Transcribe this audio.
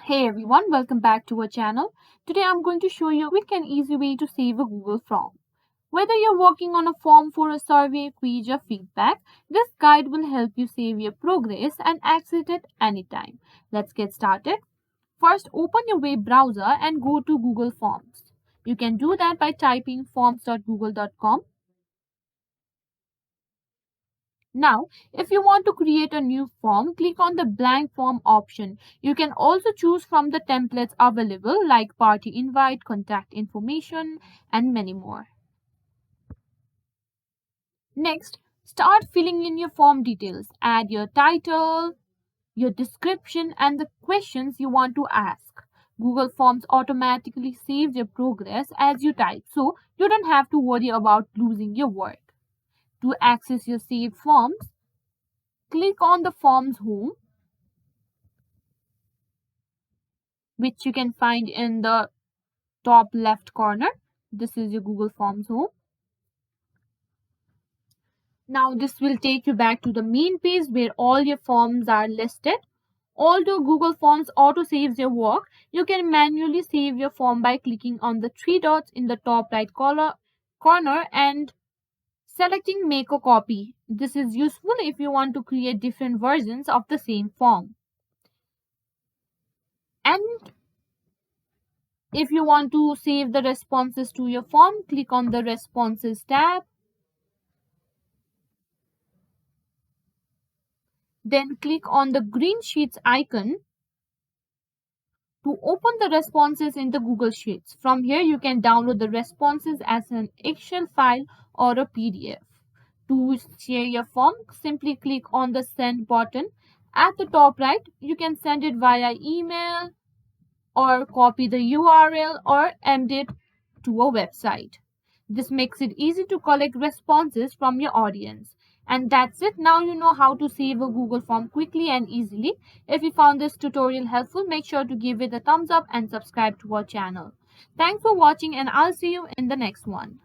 Hey everyone, welcome back to our channel. Today I'm going to show you a quick and easy way to save a Google form. Whether you're working on a form for a survey, quiz or feedback, this guide will help you save your progress and access it anytime. Let's get started. First, open your web browser and go to Google Forms. You can do that by typing forms.google.com. Now, if you want to create a new form, click on the blank form option. You can also choose from the templates available like party invite, contact information, and many more. Next, start filling in your form details. Add your title, your description, and the questions you want to ask. Google Forms automatically saves your progress as you type, so you don't have to worry about losing your work. To access your saved forms, click on the Forms home, which you can find in the top left corner. This is your Google Forms home. Now this will take you back to the main page where all your forms are listed. Although Google Forms auto saves your work, you can manually save your form by clicking on the three dots in the top right corner and selecting make a copy. This is useful if you want to create different versions of the same form. And if you want to save the responses to your form, click on the Responses tab. Then click on the green Sheets icon to open the responses in the Google Sheets. From here, you can download the responses as an Excel file or a PDF. To share your form, simply click on the Send button. At the top right, you can send it via email or copy the URL or embed it to a website. This makes it easy to collect responses from your audience. And that's it. Now you know how to save a Google form quickly and easily. If you found this tutorial helpful, make sure to give it a thumbs up and subscribe to our channel. Thanks for watching and I'll see you in the next one.